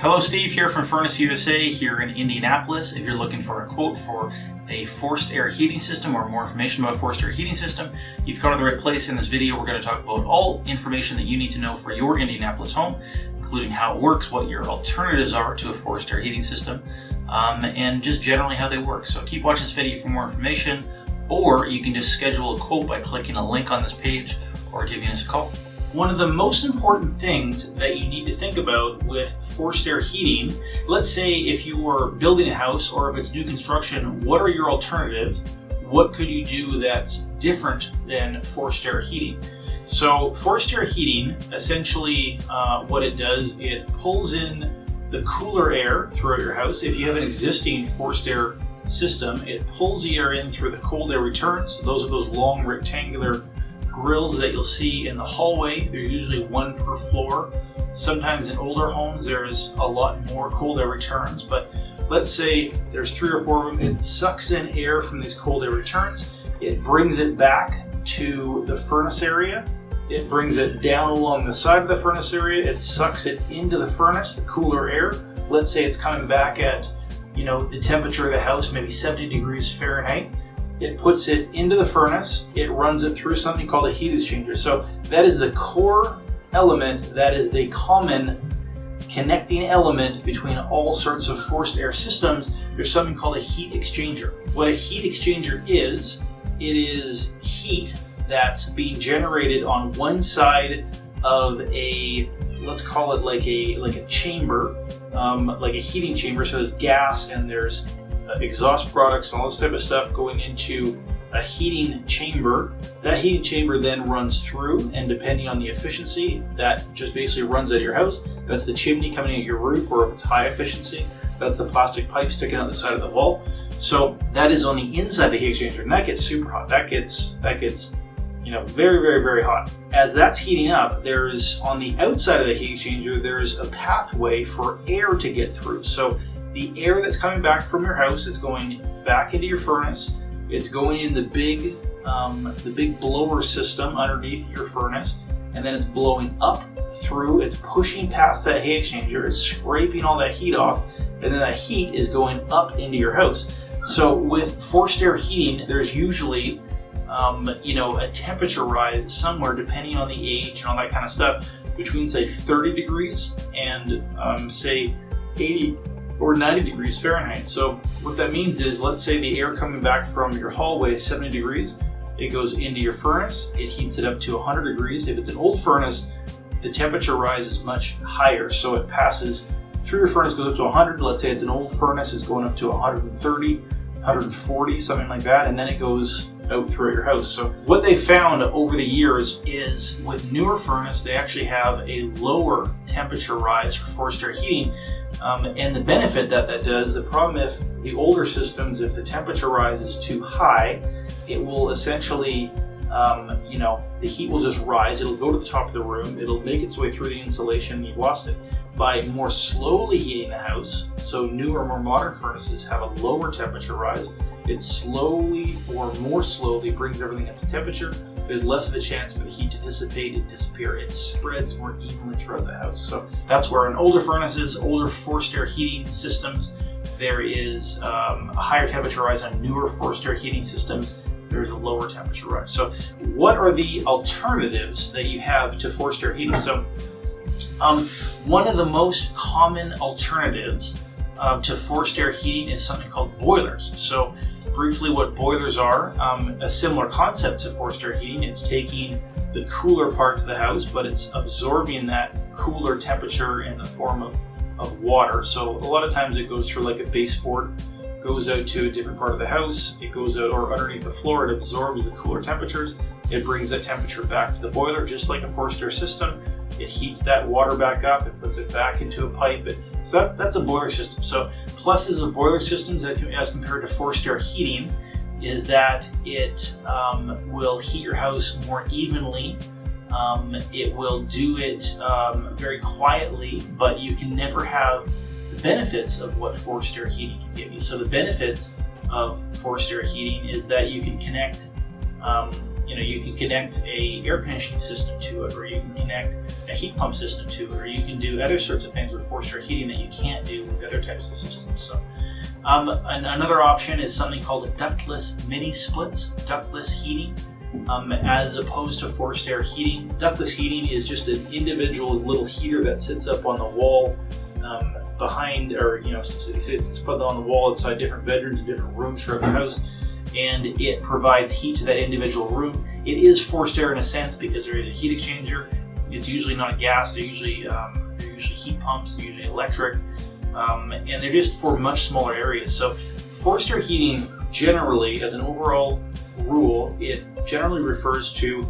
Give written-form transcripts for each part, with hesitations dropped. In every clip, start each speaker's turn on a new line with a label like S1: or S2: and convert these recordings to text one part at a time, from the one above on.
S1: Hello, Steve here from FurnaceUSA here in Indianapolis. If you're looking for a quote for a forced air heating system or more information about forced air heating system, you've come to the right place. In this video, we're going to talk about all information that you need to know for your Indianapolis home, including how it works, what your alternatives are to a forced air heating system, and just generally how they work. So keep watching this video for more information, or you can just schedule a quote by clicking a link on this page or giving us a call. One of the most important things that you need to think about with forced air heating, let's say if you were building a house or if it's new construction, what are your alternatives? What could you do that's different than forced air heating? So forced air heating, essentially what it does, it pulls in the cooler air throughout your house. If you have an existing forced air system, it pulls the air in through the cold air returns. Those are those long rectangular grills that you'll see in the hallway. There's usually one per floor. Sometimes in older homes there's a lot more cold air returns, but let's say there's 3 or 4 of them. It sucks in air from these cold air returns. It brings it back to the furnace area. It brings it down along the side of the furnace area. It sucks it into the furnace, the cooler air. Let's say it's coming back at, the temperature of the house, maybe 70 degrees Fahrenheit. It puts it into the furnace, it runs it through something called a heat exchanger. So that is the core element, that is the common connecting element between all sorts of forced air systems. There's something called a heat exchanger. What a heat exchanger is, it is heat that's being generated on one side of a, let's call it like a chamber, like a heating chamber. So there's gas and there's exhaust products and all this type of stuff going into a heating chamber. That heating chamber then runs through, and depending on the efficiency, that just basically runs at your house. That's the chimney coming at your roof, or if it's high efficiency, that's the plastic pipe sticking out the side of the wall. So that is on the inside of the heat exchanger, and that gets super hot. That gets very, very, very hot. As that's heating up, there's on the outside of the heat exchanger, there's a pathway for air to get through. So the air that's coming back from your house is going back into your furnace. It's going in the big blower system underneath your furnace, and then it's blowing up through. It's pushing past that heat exchanger. It's scraping all that heat off, and then that heat is going up into your house. So with forced air heating, there's usually a temperature rise somewhere, depending on the age and all that kind of stuff, between say 30 degrees and say 80 or 90 degrees Fahrenheit. So what that means is, let's say the air coming back from your hallway is 70 degrees, it goes into your furnace, it heats it up to 100 degrees. If it's an old furnace, the temperature rise is much higher, so it passes through your furnace, goes up to 100. Let's say it's an old furnace, is going up to 130, 140, something like that, and then it goes out throughout your house. So what they found over the years is, with newer furnace, they actually have a lower temperature rise for forced air heating. And the benefit that does, the problem if the older systems, if the temperature rise is too high, it will essentially, the heat will just rise. It'll go to the top of the room. It'll make its way through the insulation, and you've lost it. By more slowly heating the house, so newer, more modern furnaces have a lower temperature rise. It slowly or more slowly brings everything up to temperature. There's less of a chance for the heat to dissipate and disappear. It spreads more evenly throughout the house. So that's where in older furnaces, older forced air heating systems, there is a higher temperature rise. On newer forced air heating systems, there's a lower temperature rise. So what are the alternatives that you have to forced air heating? So one of the most common alternatives to forced air heating is something called boilers. So briefly, what boilers are, a similar concept to forced air heating. It's taking the cooler parts of the house, but it's absorbing that cooler temperature in the form of water. So a lot of times it goes through like a baseboard, goes out to a different part of the house, it goes out or underneath the floor, it absorbs the cooler temperatures, it brings that temperature back to the boiler, just like a forced air system. It heats that water back up, it puts it back into a pipe. So that's a boiler system. So pluses of boiler systems as compared to forced air heating is that it will heat your house more evenly. It will do it very quietly, but you can never have the benefits of what forced air heating can give you. So the benefits of forced air heating is that you can connect you can connect a air conditioning system to it, or you can connect a heat pump system to it, or you can do other sorts of things with forced air heating that you can't do with other types of systems. So another option is something called ductless mini splits, ductless heating. As opposed to forced air heating. Ductless heating is just an individual little heater that sits up on the wall behind, or it's put on the wall outside different bedrooms and different rooms throughout the house, and it provides heat to that individual room. It is forced air in a sense because there is a heat exchanger. It's usually not gas. They're usually heat pumps. They're usually electric, and they're just for much smaller areas. So forced air heating, generally, as an overall rule, it generally refers to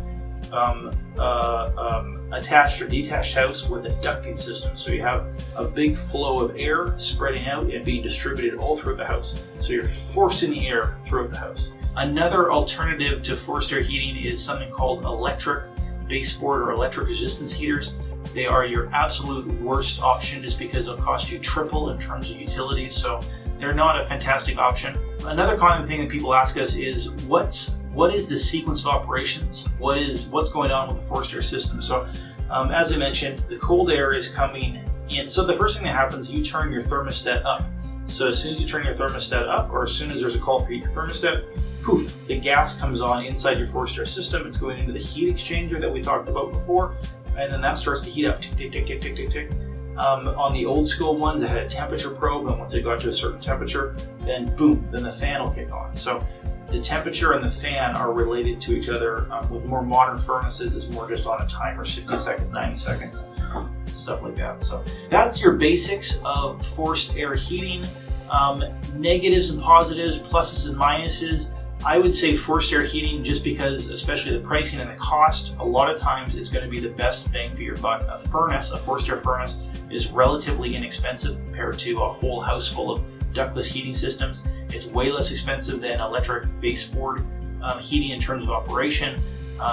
S1: attached or detached house with a ducting system. So you have a big flow of air spreading out and being distributed all throughout the house. So you're forcing the air throughout the house. Another alternative to forced air heating is something called electric baseboard or electric resistance heaters. They are your absolute worst option just because they'll cost you triple in terms of utilities. So they're not a fantastic option. Another common thing that people ask us is what is the sequence of operations? What's going on with the forced air system? So as I mentioned, the cold air is coming in. So the first thing that happens, you turn your thermostat up. So as soon as you turn your thermostat up, or as soon as there's a call for heat your thermostat, poof, the gas comes on inside your forced air system. It's going into the heat exchanger that we talked about before, and then that starts to heat up, tick, tick, tick, tick, tick, tick, tick. On the old school ones, they had a temperature probe, and once it got to a certain temperature, then boom, then the fan will kick on. So the temperature and the fan are related to each other. With more modern furnaces, it's more just on a timer, 60 seconds, 90 seconds, stuff like that. So that's your basics of forced air heating. Negatives and positives, pluses and minuses. I would say forced air heating, just because, especially the pricing and the cost, a lot of times is going to be the best bang for your buck. A furnace, a forced air furnace, is relatively inexpensive compared to a whole house full of ductless heating systems. It's way less expensive than electric baseboard heating in terms of operation.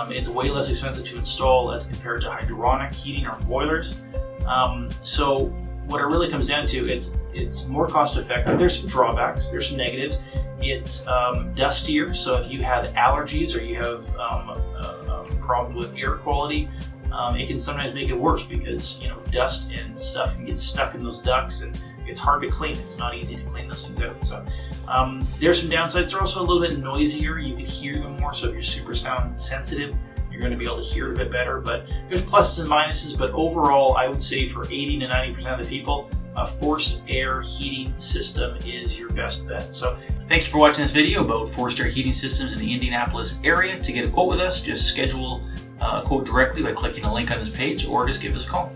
S1: It's way less expensive to install as compared to hydronic heating or boilers. So what it really comes down to, it's more cost effective. There's some drawbacks, there's some negatives. It's dustier, so if you have allergies or you have problems with air quality, it can sometimes make it worse because dust and stuff can get stuck in those ducts, and it's hard to clean. It's not easy to clean those things out. So there's some downsides. They're also a little bit noisier. You can hear them more. So if you're super sound sensitive, you're going to be able to hear it a bit better. But there's pluses and minuses. But overall, I would say for 80 to 90% of the people, a forced air heating system is your best bet. So thank you for watching this video about forced air heating systems in the Indianapolis area. To get a quote with us, just schedule a quote directly by clicking a link on this page, or just give us a call.